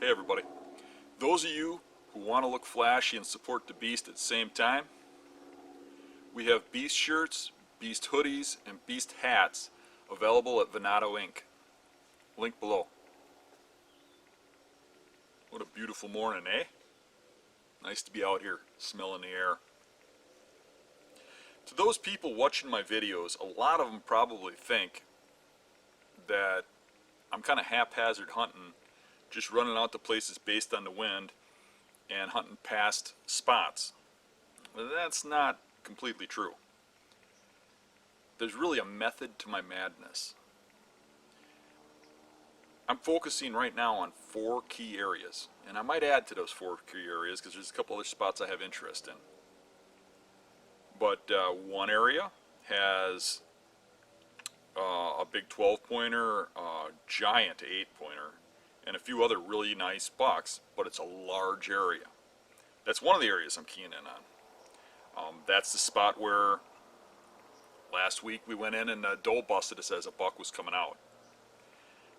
Hey everybody. Those of you who want to look flashy and support the Beast at the same time, we have Beast shirts, Beast hoodies, and Beast hats available at Venato Inc. Link below. What a beautiful morning, eh? Nice to be out here smelling the air. To those people watching my videos, a lot of them probably think that I'm kind of haphazard hunting, just running out to places based on the wind and hunting past spots. Well, that's not completely true. There's really a method to my madness. I'm focusing right now on 4 key areas, and I might add to those 4 key areas because there's a couple other spots I have interest in. But one area has a big 12-pointer, giant 8-pointer, and a few other really nice bucks, but it's a large area. That's one of the areas I'm keying in on. That's the spot where last week we went in and the doe busted us as a buck was coming out.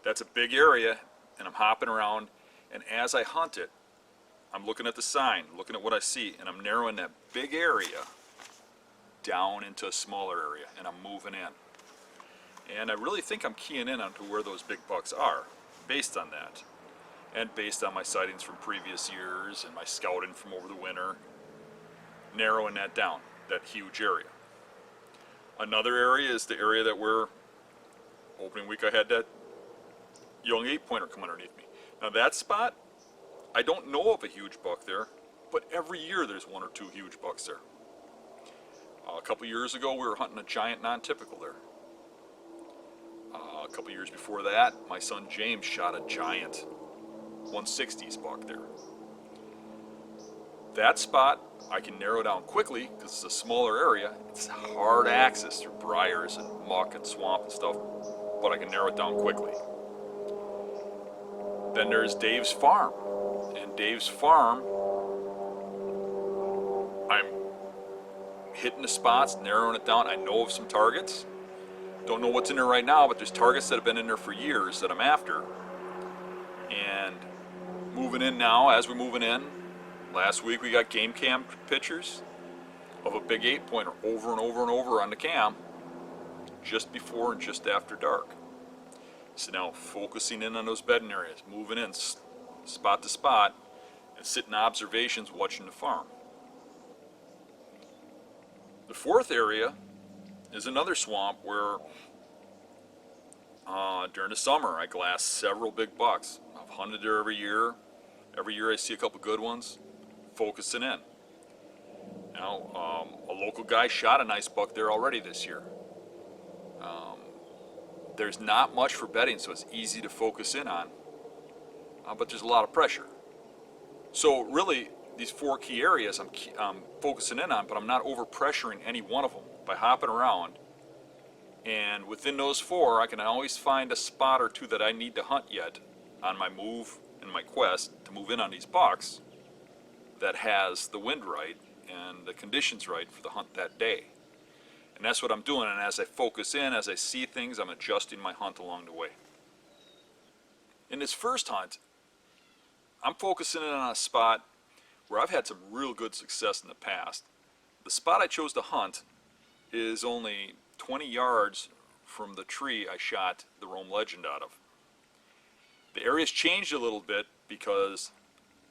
That's a big area, and I'm hopping around, and as I hunt it, I'm looking at the sign, looking at what I see, and I'm narrowing that big area down into a smaller area, and I'm moving in. And I really think I'm keying in onto where those big bucks are, based on that. And based on my sightings from previous years and my scouting from over the winter, narrowing that down, that huge area. Another area is the area that we're, opening week I had that young 8-pointer come underneath me. Now that spot, I don't know of a huge buck there, but every year there's 1 or 2 huge bucks there. A couple years ago we were hunting a giant non-typical there. A couple years before that, my son James shot a giant 160s buck there. That spot I can narrow down quickly because it's a smaller area. It's hard access through briars and muck and swamp and stuff, but I can narrow it down quickly. Then there's Dave's farm. And Dave's farm, I'm hitting the spots, narrowing it down. I know of some targets. Don't know what's in there right now, but there's targets that have been in there for years that I'm after. And moving in now, as we're moving in, last week we got game cam pictures of a big 8-pointer over and over and over on the cam just before and just after dark. So now focusing in on those bedding areas, moving in spot to spot, and sitting observations watching the farm. The 4th area is another swamp where during the summer I glass several big bucks. I've hunted there every year. Every year I see a couple good ones, focusing in. Now, a local guy shot a nice buck there already this year. There's not much for bedding, so it's easy to focus in on, but there's a lot of pressure. So really, these 4 key areas I'm focusing in on, but I'm not over pressuring any one of them by hopping around. And within those 4, I can always find a spot or 2 that I need to hunt yet on my move and my quest to move in on these bucks that has the wind right and the conditions right for the hunt that day. And that's what I'm doing, and as I focus in, as I see things, I'm adjusting my hunt along the way. In this first hunt, I'm focusing in on a spot where I've had some real good success in the past. The spot I chose to hunt is only 20 yards from the tree I shot the Rome Legend out of. The area's changed a little bit because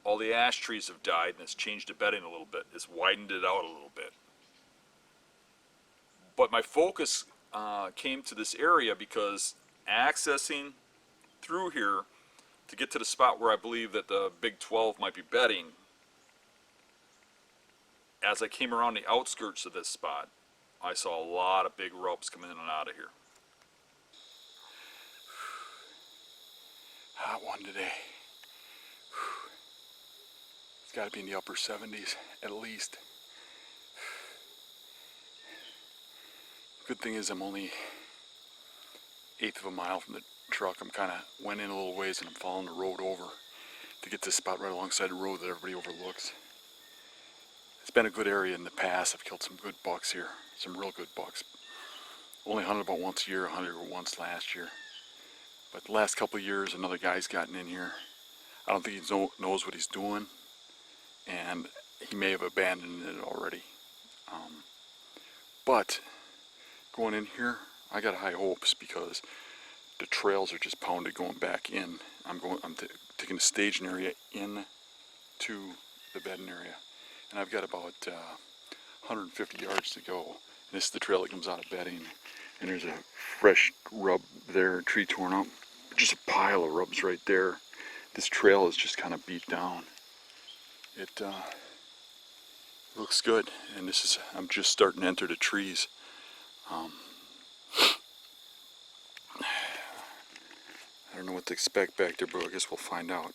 all the ash trees have died and it's changed the bedding a little bit. It's widened it out a little bit. But my focus came to this area because accessing through here to get to the spot where I believe that the Big 12 might be bedding, as I came around the outskirts of this spot, I saw a lot of big rubs coming in and out of here. Hot one today. It's got to be in the upper 70s at least. Good thing is I'm only 1/8 of a mile from the truck. I'm kind of went in a little ways and I'm following the road over to get to this spot right alongside the road that everybody overlooks. It's been a good area in the past. I've killed some good bucks here, some real good bucks. Only hunted about once a year, hunted once last year. But the last couple of years, another guy's gotten in here. I don't think he knows what he's doing, and he may have abandoned it already. But going in here, I got high hopes because the trails are just pounded going back in. I'm taking the staging area in to the bedding area, and I've got about 150 yards to go. And this is the trail that comes out of bedding, and there's a fresh rub there, a tree torn up, just a pile of rubs right there. This trail is just kind of beat down. It looks good, and I'm just starting to enter the trees. I don't know what to expect back there, but I guess we'll find out.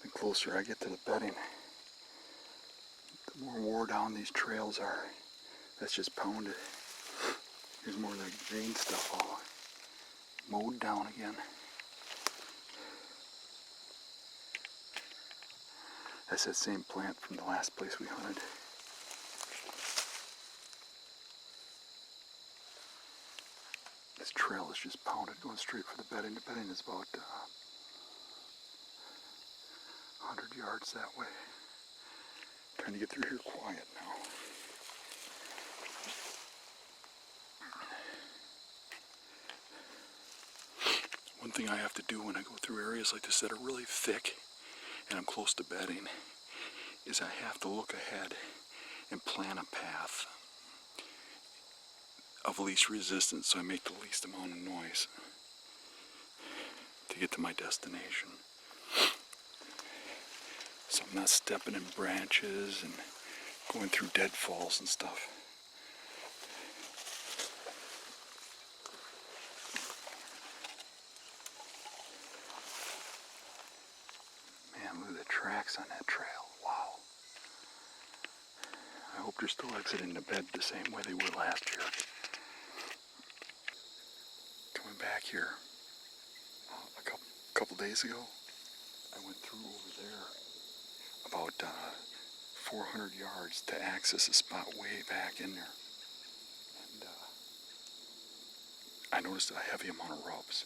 The closer I get to the bedding, the more wore down these trails are. That's just pounded. Here's more of that green stuff all mowed down again. That's that same plant from the last place we hunted. This trail is just pounded, going straight for the bedding. The bedding is about 100 yards that way. Trying to get through here quiet now. One thing I have to do when I go through areas like this that are really thick and I'm close to bedding is I have to look ahead and plan a path of least resistance so I make the least amount of noise to get to my destination. So I'm not stepping in branches and going through deadfalls and stuff. Man, look at the tracks on that trail. Wow. I hope they're still exiting the bed the same way they were last year. Coming back here a couple days ago, I went through over there about 400 yards to access a spot way back in there. And I noticed a heavy amount of rubs.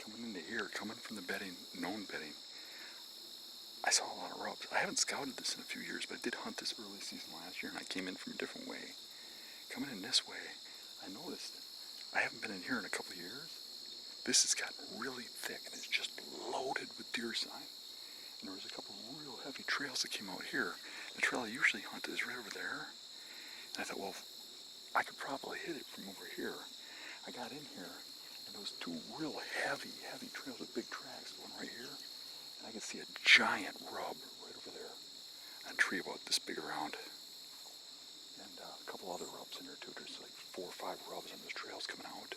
Coming into here, coming from the bedding, known bedding, I saw a lot of rubs. I haven't scouted this in a few years, but I did hunt this early season last year, and I came in from a different way. Coming in this way, I noticed I haven't been in here in a couple of years. This has gotten really thick, and it's just loaded with deer sign. And there was a couple of real heavy trails that came out here. The trail I usually hunt is right over there. And I thought, well, I could probably hit it from over here. I got in here, and those two real heavy trails with big tracks going right here. And I could see a giant rub right over there on a tree about this big around. And a couple other rubs in there too. There's like 4 or 5 rubs on those trails coming out.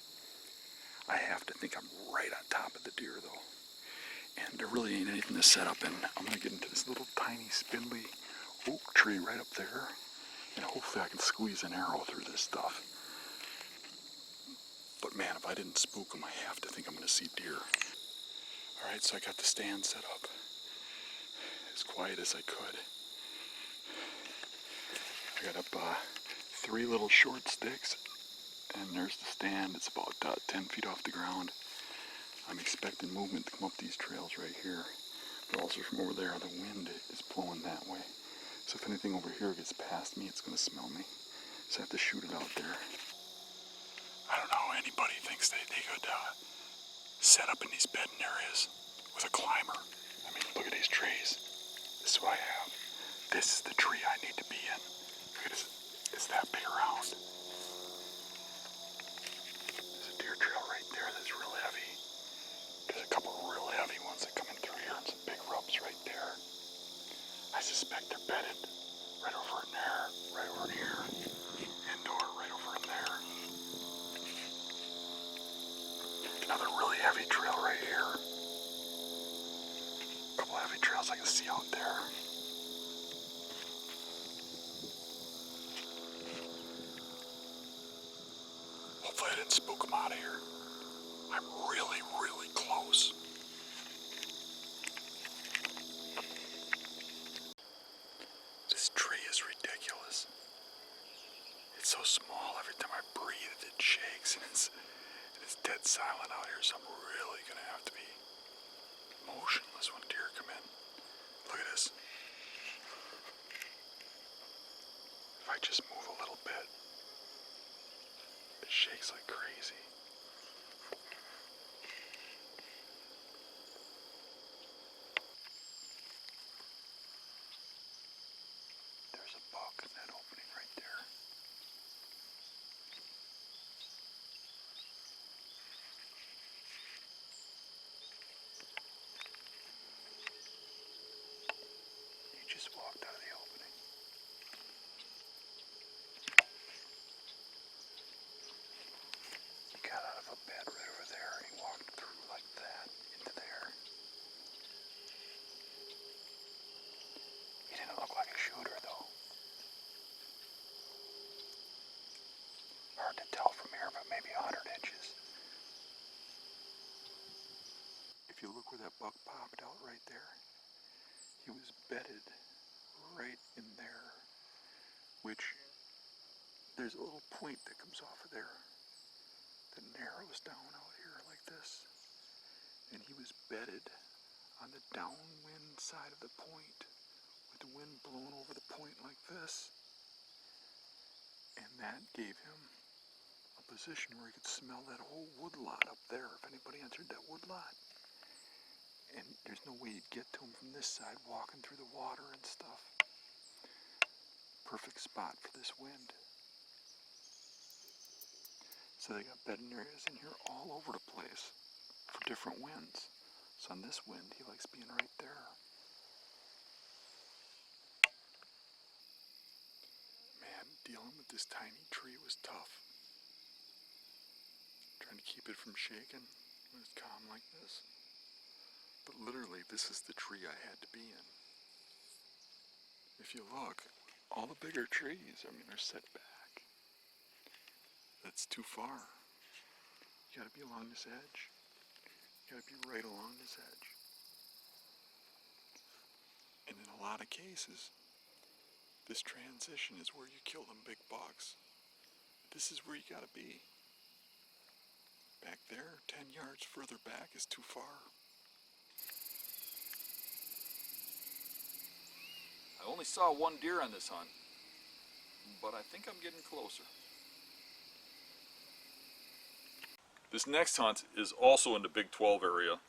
I have to think I'm right on top of the deer though. And there really ain't anything to set up in. I'm going to get into this little tiny spindly oak tree right up there. And hopefully I can squeeze an arrow through this stuff. But man, if I didn't spook them, I have to think I'm going to see deer. Alright, so I got the stand set up as quiet as I could. I got up 3 little short sticks, and there's the stand. It's about 10 feet off the ground. I'm expecting movement to come up these trails right here, but also from over there, the wind is blowing that way. So if anything over here gets past me, it's going to smell me. So I have to shoot it out there. I don't know, anybody thinks they could set up in these bedding areas with a climber. I mean, look at these trees. This is what I have. This is the tree I need to be in. Look at this. It's that big around. There's a deer trail right there that's real heavy. There's a couple of real heavy ones that come in through here and some big rubs right there. I suspect they're bedded right over in there, right over here, indoor, right over in there. Another really heavy trail right here. A couple heavy trails I can see out there. Hopefully I didn't spook them out of here. I'm really, really close. This tree shakes and it's dead silent out here, so I'm really gonna have to be motionless when deer come in. Look at this. If I just move a little bit, it shakes like crazy. There's a buck in that opening right there. He just walked out of the opening. He got out of a bed right over there and he walked through like that into there. He didn't look like a shooter though. Hard to tell from here, but maybe 100 inches. If you look where that buck popped out right there, he was bedded right in there, which there's a little point that comes off of there that narrows down out here like this. And he was bedded on the downwind side of the point with the wind blowing over the point like this. And that gave him a position where he could smell that whole woodlot up there if anybody entered that woodlot. And there's no way you'd get to him from this side walking through the water and stuff. Perfect spot for this wind. So they got bedding areas in here all over the place for different winds. So on this wind, he likes being right there. Man, dealing with this tiny tree was tough. Trying to keep it from shaking when it's calm like this. But literally, this is the tree I had to be in. If you look, all the bigger trees, are set back. That's too far. You gotta be along this edge. You gotta be right along this edge. And in a lot of cases, this transition is where you kill them big bucks. This is where you gotta be. Back there, 10 yards further back is too far. I only saw one deer on this hunt, but I think I'm getting closer. This next hunt is also in the Big 12 area,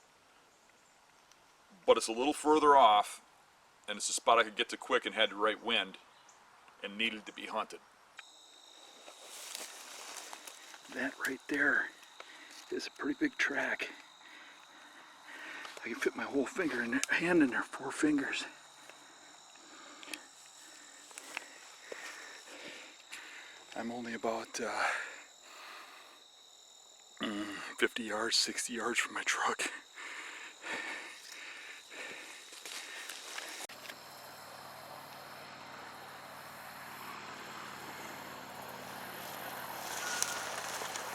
but it's a little further off, and it's a spot I could get to quick and had the right wind, and needed to be hunted. That right there is a pretty big track. I can fit my whole hand in there, 4 fingers. I'm only about 50 yards, 60 yards from my truck.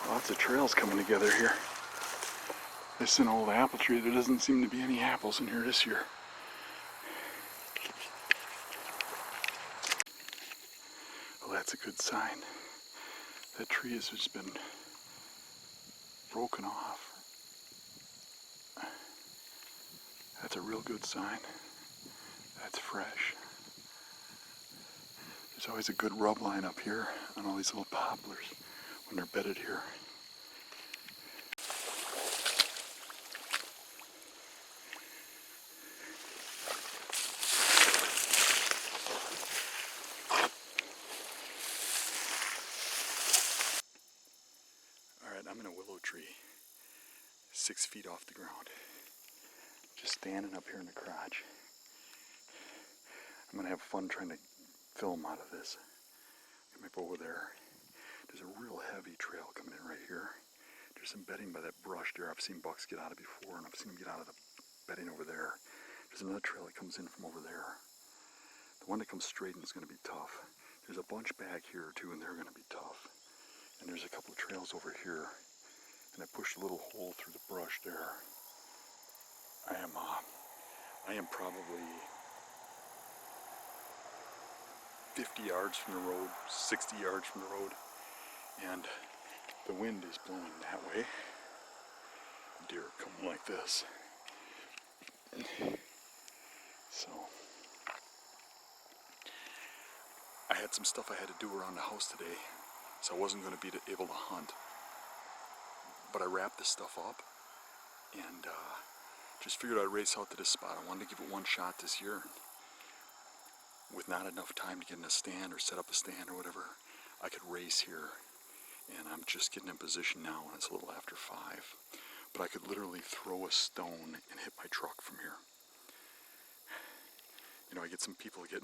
Lots of trails coming together here. This is an old apple tree. There doesn't seem to be any apples in here this year. Well, that's a good sign. That tree has just been broken off. That's a real good sign. That's fresh. There's always a good rub line up here on all these little poplars when they're bedded here. Alright, I'm in a willow tree, 6 feet off the ground. Just standing up here in the crotch. I'm gonna have fun trying to film out of this. Get my bow over there. There's a real heavy trail coming in right here. There's some bedding by that brush there. I've seen bucks get out of before, and I've seen them get out of the bedding over there. There's another trail that comes in from over there. The one that comes straight in is going to be tough. There's a bunch back here too, and they're going to be tough. And there's a couple of trails over here, and I pushed a little hole through the brush there. I am probably 50 yards from the road, 60 yards from the road, and The wind is blowing that way. Deer come like this. So I had some stuff I had to do around the house today, so I wasn't going to be able to hunt. But I wrapped this stuff up and just figured I'd race out to this spot. I wanted to give it one shot this year. With not enough time to get in a stand or set up a stand or whatever, I could race here. And I'm just getting in position now, and it's a little after 5. But I could literally throw a stone and hit my truck from here. You know, I get some people that get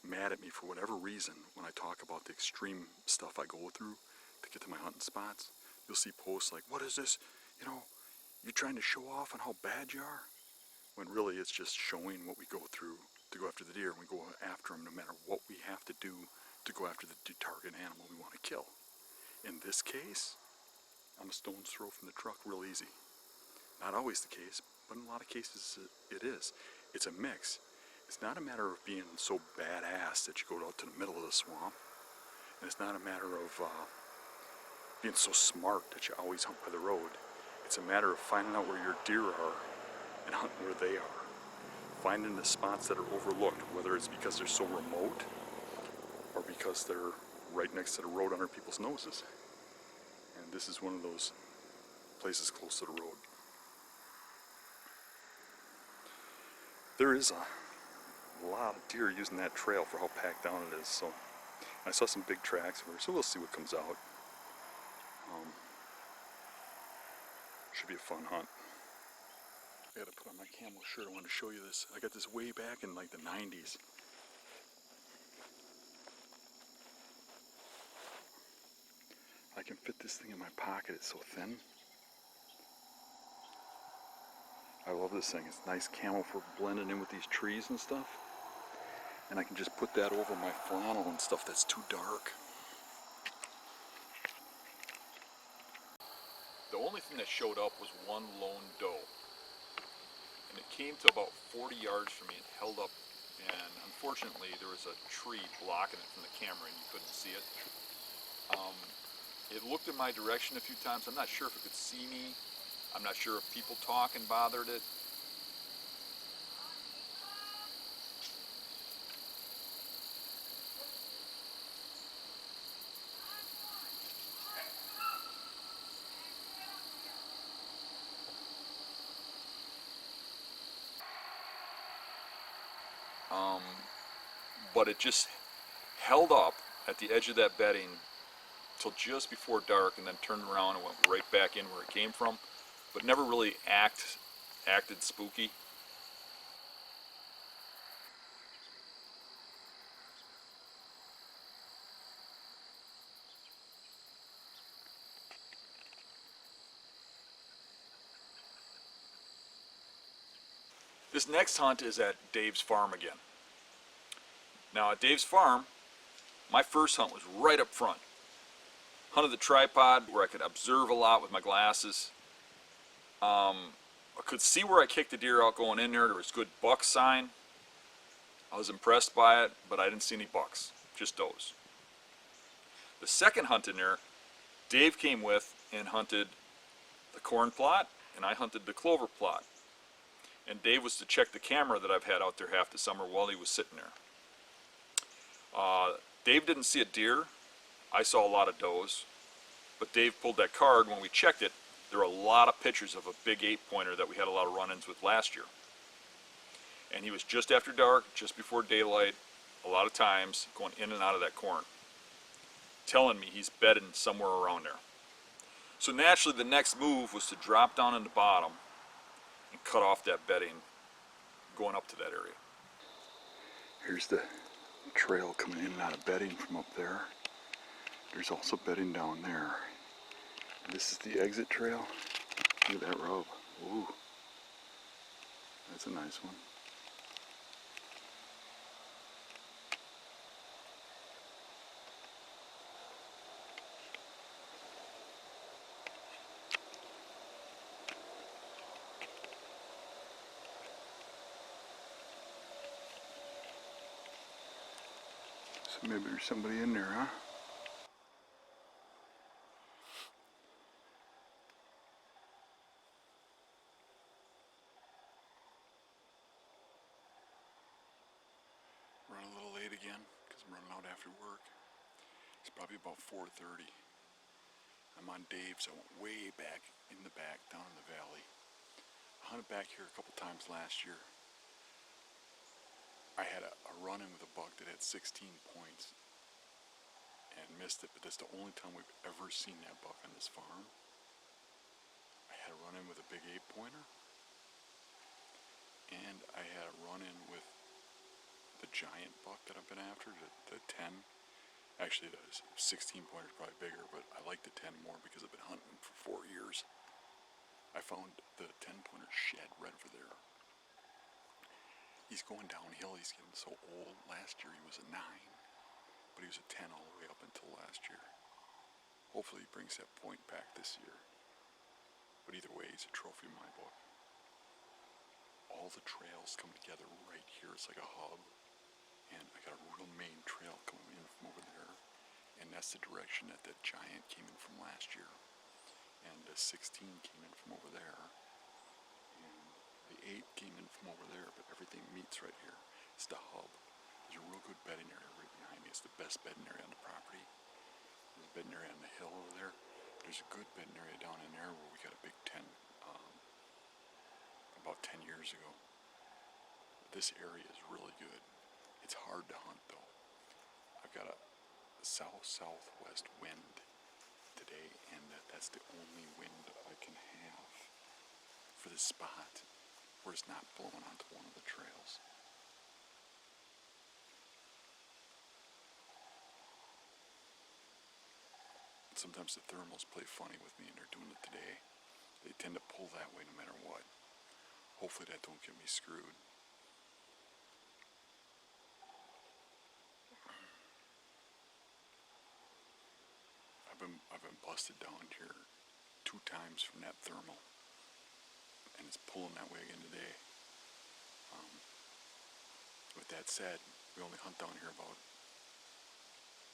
mad at me for whatever reason when I talk about the extreme stuff I go through to get to my hunting spots. You'll see posts like, what is this? You know, you're trying to show off on how bad you are? When really it's just showing what we go through to go after the deer, and we go after them no matter what we have to do to go after the target animal we want to kill. In this case, I'm a stone's throw from the truck real easy. Not always the case, but in a lot of cases it is. It's a mix. It's not a matter of being so badass that you go out to the middle of the swamp. And it's not a matter of being so smart that you always hunt by the road. It's a matter of finding out where your deer are and hunting where they are. Finding the spots that are overlooked, whether it's because they're so remote or because they're right next to the road under people's noses. And this is one of those places close to the road. There is a lot of deer using that trail for how packed down it is. So I saw some big tracks over, so we'll see what comes out. Should be a fun hunt. I gotta put on my camel shirt. I wanted to show you this. I got this way back in like the 90s. I can fit this thing in my pocket. It's so thin. I love this thing. It's nice camel for blending in with these trees and stuff. And I can just put that over my flannel and stuff that's too dark. The only thing that showed up was one lone doe. And it came to about 40 yards from me and held up. And unfortunately, there was a tree blocking it from the camera and you couldn't see it. It looked in my direction a few times. I'm not sure if it could see me. I'm not sure if people talking bothered it. But it just held up at the edge of that bedding till just before dark and then turned around and went right back in where it came from, but never really acted spooky. This next hunt is at Dave's farm again. Now at Dave's farm, my first hunt was right up front. Hunted the tripod where I could observe a lot with my glasses. I could see where I kicked the deer out going in there. There was good buck sign. I was impressed by it, but I didn't see any bucks, just does. The second hunt in there, Dave came with and hunted the corn plot, and I hunted the clover plot. And Dave was to check the camera that I've had out there half the summer while he was sitting there. Dave didn't see a deer. I saw a lot of does. But Dave pulled that card. When we checked it, there were a lot of pictures of a big 8-pointer that we had a lot of run-ins with last year. And he was just after dark, just before daylight, a lot of times going in and out of that corn, telling me he's bedding somewhere around there. So naturally the next move was to drop down in the bottom and cut off that bedding going up to that area. Here's the trail coming in and out of bedding from up there. There's also bedding down there. And this is the exit trail. Look at that rub. Ooh. That's a nice one. So maybe there's somebody in there, huh? out after work. It's probably about 4:30. I'm on Dave's. I went way back in the back, down in the valley. I hunted back here a couple times last year. I had a run-in with a buck that had 16 points and missed it, but that's the only time we've ever seen that buck on this farm. I had a run-in with a big 8-pointer, and I had a run-in with the giant buck that I've been after, the 10. Actually, the 16-pointer is probably bigger, but I like the 10 more because I've been hunting for 4 years. I found the 10-pointer shed right over there. He's going downhill. He's getting so old. Last year he was a 9, but he was a 10 all the way up until last year. Hopefully he brings that point back this year. But either way, he's a trophy in my book. All the trails come together right here. It's like a hub. And I got a real main trail coming in from over there. And that's the direction that giant came in from last year. And the 16 came in from over there. And the 8 came in from over there, but everything meets right here. It's the hub. There's a real good bedding area right behind me. It's the best bedding area on the property. There's a bedding area on the hill over there. There's a good bedding area down in there where we got a big 10 about 10 years ago. But this area is really good. It's hard to hunt though. I've got a south-southwest wind today, and that's the only wind I can have for this spot where it's not blowing onto one of the trails. Sometimes the thermals play funny with me, and they're doing it today. They tend to pull that way no matter what. Hopefully that don't get me screwed. I've been busted down here 2 times from that thermal, and it's pulling that way again today. With that said, we only hunt down here about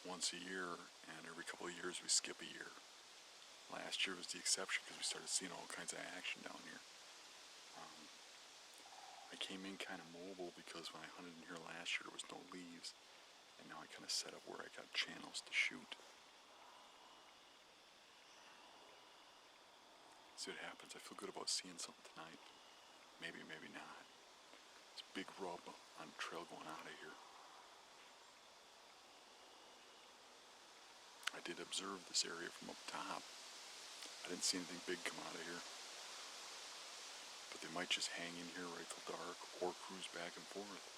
once a year, and every couple of years we skip a year. Last year was the exception because we started seeing all kinds of action down here. I came in kind of mobile because when I hunted in here last year there was no leaves, and now I kind of set up where I got channels to shoot. See what happens. I feel good about seeing something tonight. Maybe, maybe not. It's a big rub on the trail going out of here. I did observe this area from up top. I didn't see anything big come out of here. But they might just hang in here right till dark or cruise back and forth.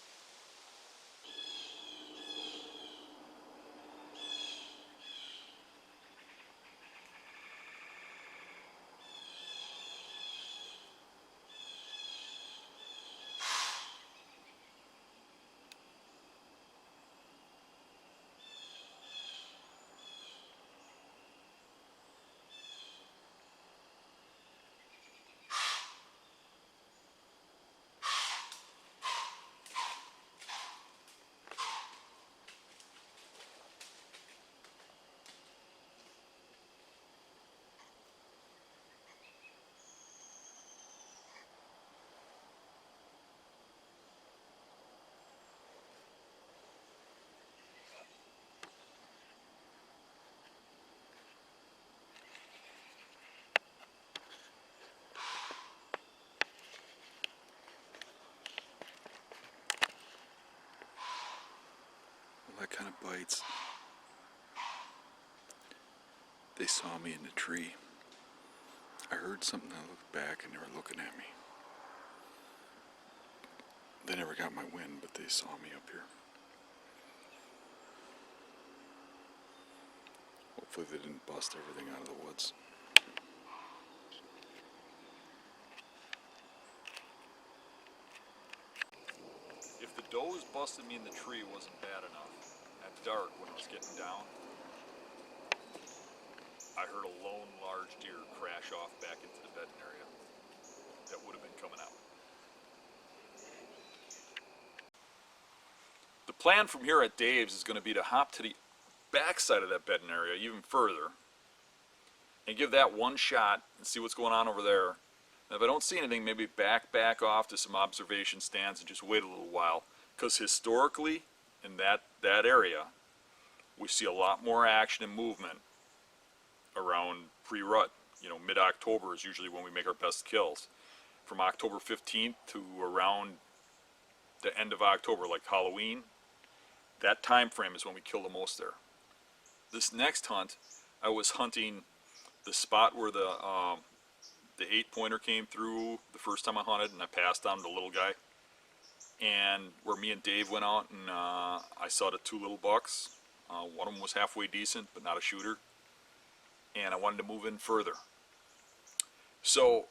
That kind of bites. They saw me in the tree. I heard something. I looked back and they were looking at me. They never got my wind, but they saw me up here. Hopefully they didn't bust everything out of the woods. If the does busted me in the tree wasn't bad enough, at dark when it was getting down, I heard a lone large deer crash off back into the bedding area that would have been coming out. The plan from here at Dave's is going to be to hop to the backside of that bedding area even further and give that one shot and see what's going on over there. And if I don't see anything, maybe back off to some observation stands and just wait a little while. Because historically, in that area, we see a lot more action and movement around pre-rut. You know, mid-October is usually when we make our best kills. From October 15th to around the end of October, like Halloween, that time frame is when we kill the most there. This next hunt, I was hunting the spot where the 8-pointer came through the first time I hunted, and I passed on the little guy. And where me and Dave went out, and I saw the 2 little bucks. One of them was halfway decent, but not a shooter. And I wanted to move in further. So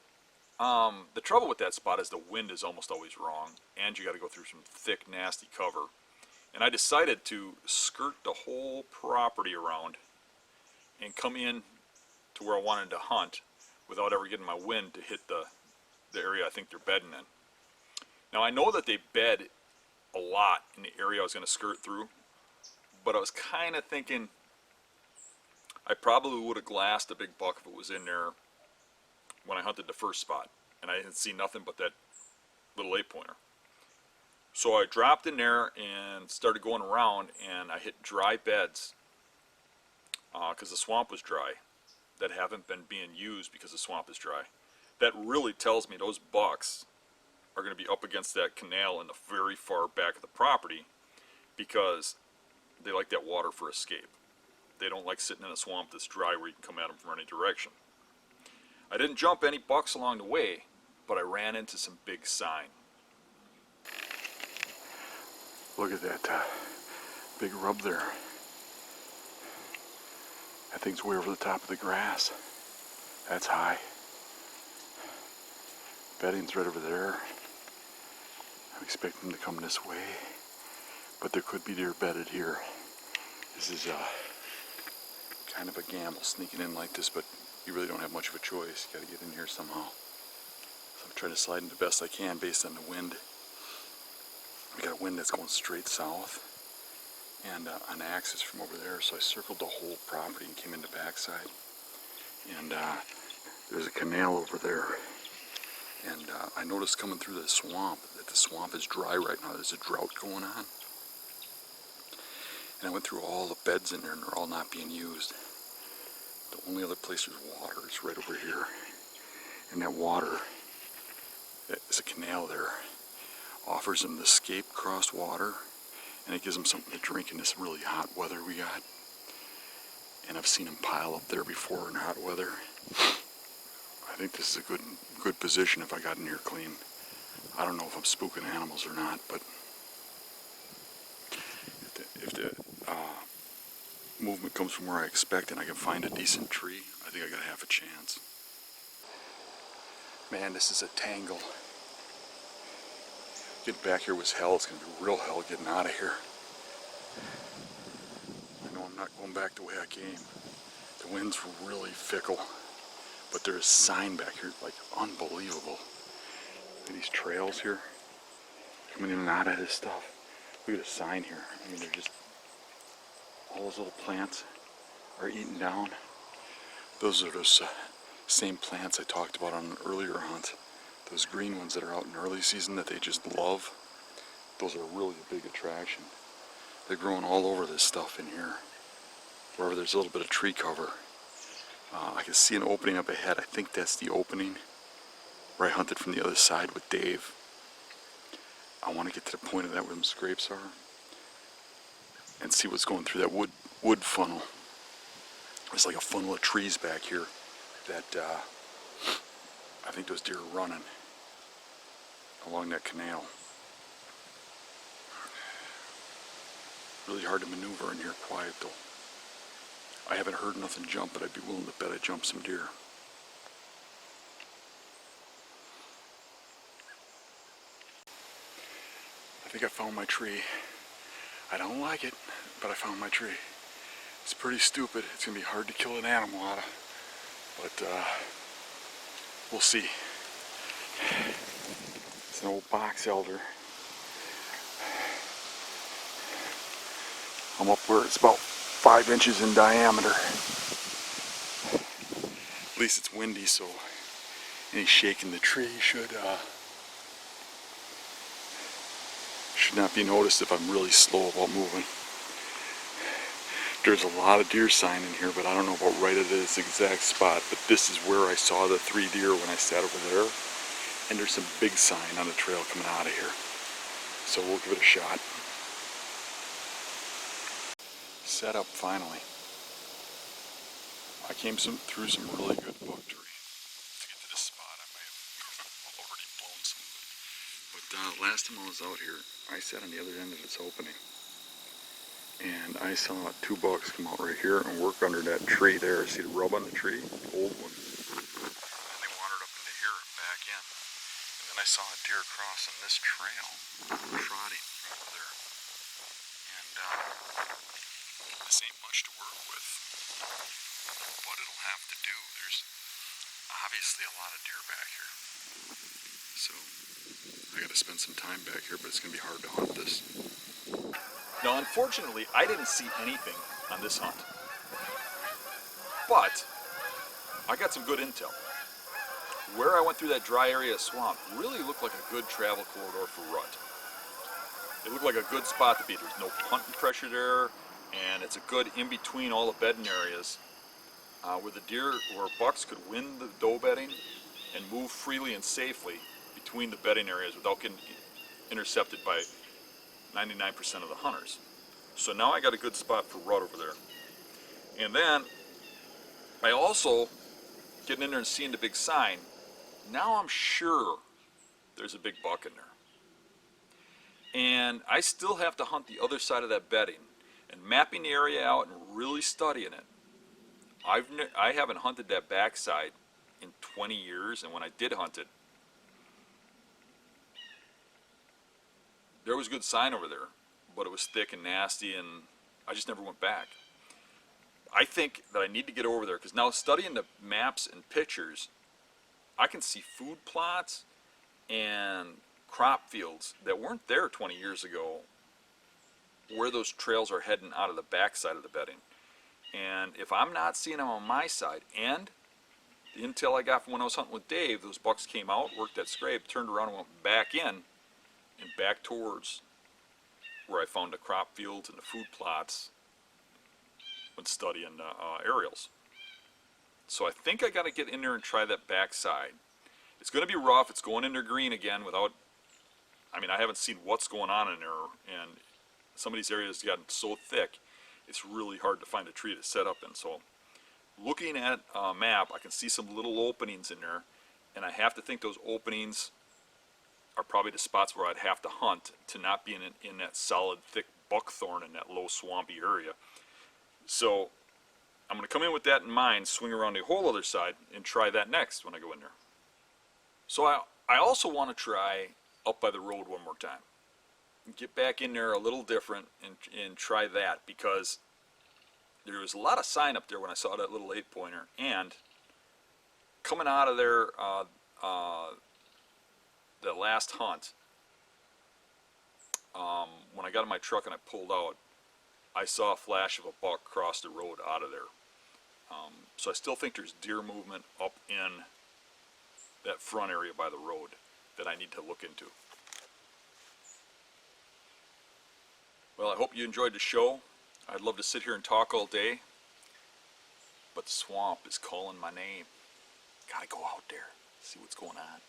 the trouble with that spot is the wind is almost always wrong, and you got to go through some thick, nasty cover. And I decided to skirt the whole property around and come in to where I wanted to hunt without ever getting my wind to hit the area I think they're bedding in. Now I know that they bed a lot in the area I was going to skirt through, but I was kind of thinking I probably would have glassed a big buck if it was in there when I hunted the first spot, and I didn't see nothing but that little 8-pointer. So I dropped in there and started going around, and I hit dry beds because the swamp was dry that haven't been being used because the swamp is dry. That really tells me those bucks are going to be up against that canal in the very far back of the property because they like that water for escape. They don't like sitting in a swamp that's dry where you can come at them from any direction. I didn't jump any bucks along the way, but I ran into some big sign. Look at that big rub there. That thing's way over the top of the grass. That's high. Bedding's right over there. I'm expecting them to come this way, but there could be deer bedded here. This is kind of a gamble sneaking in like this, but you really don't have much of a choice. You gotta get in here somehow. So I'm trying to slide in the best I can based on the wind. We got a wind that's going straight south and an axis from over there, so I circled the whole property and came in the backside. And there's a canal over there. And I noticed coming through the swamp that the swamp is dry right now. There's a drought going on. And I went through all the beds in there and they're all not being used. The only other place there's water is right over here. And that water, there's a canal there, offers them the escape crossed water, and it gives them something to drink in this really hot weather we got. And I've seen them pile up there before in hot weather. I think this is a good position if I got in here clean. I don't know if I'm spooking animals or not, but if the movement comes from where I expect and I can find a decent tree, I think I got half a chance. Man, this is a tangle. Getting back here was hell. It's going to be real hell getting out of here. I know I'm not going back the way I came. The wind's really fickle. But there's a sign back here, like unbelievable. Look at these trails here. Coming in and out of this stuff. Look at the sign here. I mean, they're just, all those little plants are eaten down. Those are those same plants I talked about on an earlier hunt. Those green ones that are out in early season that they just love. Those are really a big attraction. They're growing all over this stuff in here. Wherever there's a little bit of tree cover. I can see an opening up ahead. I think that's the opening where I hunted from the other side with Dave. I want to get to the point of that where them scrapes are and see what's going through that wood funnel. There's like a funnel of trees back here that I think those deer are running along that canal. Really hard to maneuver in here quiet though. I haven't heard nothing jump, but I'd be willing to bet I jumped some deer. I think I found my tree. I don't like it, but I found my tree. It's pretty stupid. It's going to be hard to kill an animal out of, but we'll see. It's an old box elder. I'm up where it's about 5 inches in diameter. At least it's windy, so any shake in the tree should not be noticed if I'm really slow about moving. There's a lot of deer sign in here, but I don't know about right at this exact spot. But this is where I saw the 3 deer when I sat over there. And there's some big sign on the trail coming out of here. So we'll give it a shot. Set up finally. I came through some really good buck terrain. To get to this spot, I might have already blown some. But last time I was out here, I sat on the other end of this opening. And I saw 2 bucks come out right here and work under that tree there. See the rub on the tree? The old one. And they wandered up into here and back in. And then I saw a deer cross on this trail, trotting over there. And this ain't much to work with, but it'll have to do. There's obviously a lot of deer back here. So I gotta spend some time back here, but it's gonna be hard to hunt this. Now, unfortunately, I didn't see anything on this hunt, but I got some good intel. Where I went through that dry area of swamp really looked like a good travel corridor for rut. It looked like a good spot to be. There's no hunting pressure there, and it's a good in between all the bedding areas where the deer or bucks could win the doe bedding and move freely and safely between the bedding areas without getting intercepted by 99% of the hunters. So now I got a good spot for rut over there. And then I also, getting in there and seeing the big sign, now I'm sure there's a big buck in there. And I still have to hunt the other side of that bedding and mapping the area out and really studying it. I haven't hunted that backside in 20 years, and when I did hunt it, there was good sign over there, but it was thick and nasty, and I just never went back. I think that I need to get over there, because now studying the maps and pictures, I can see food plots and crop fields that weren't there 20 years ago, where those trails are heading out of the backside of the bedding. And if I'm not seeing them on my side, and the intel I got from when I was hunting with Dave, those bucks came out, worked that scrape, turned around and went back in, and back towards where I found the crop fields and the food plots when studying aerials. So I think I got to get in there and try that backside. It's going to be rough. It's going in there green again without, I mean, I haven't seen what's going on in there, and some of these areas have gotten so thick, it's really hard to find a tree to set up in. So looking at a map, I can see some little openings in there, and I have to think those openings are probably the spots where I'd have to hunt to not be in that solid, thick buckthorn in that low, swampy area. So I'm going to come in with that in mind, swing around the whole other side, and try that next when I go in there. So I also want to try up by the road one more time. Get back in there a little different and try that, because there was a lot of sign up there when I saw that little 8-pointer, and coming out of there the last hunt, when I got in my truck and I pulled out, I saw a flash of a buck cross the road out of there. So I still think there's deer movement up in that front area by the road that I need to look into. Well, I hope you enjoyed the show. I'd love to sit here and talk all day, but the swamp is calling my name. Gotta go out there, see what's going on.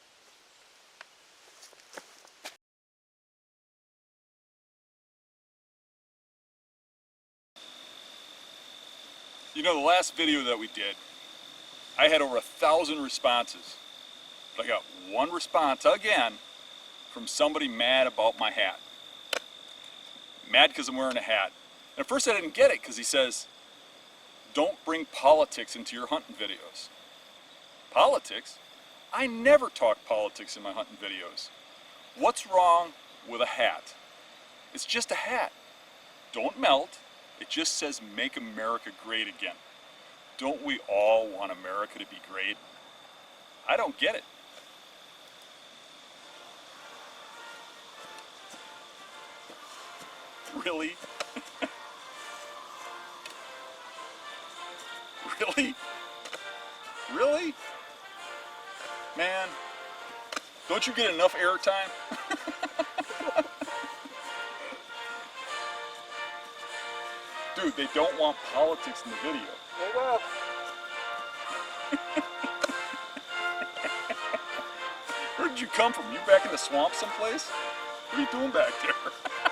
You know, the last video that we did, I had over 1,000 responses, but I got one response again from somebody mad about my hat. Mad because I'm wearing a hat. And at first I didn't get it, because he says, don't bring politics into your hunting videos. Politics? I never talk politics in my hunting videos. What's wrong with a hat? It's just a hat. Don't melt. It just says, make America great again. Don't we all want America to be great? I don't get it. Really? Really? Really? Man, don't you get enough airtime? Dude, Dude, they don't want politics in the video. Hold up. Where did you come from? You back in the swamp someplace? What are you doing back there?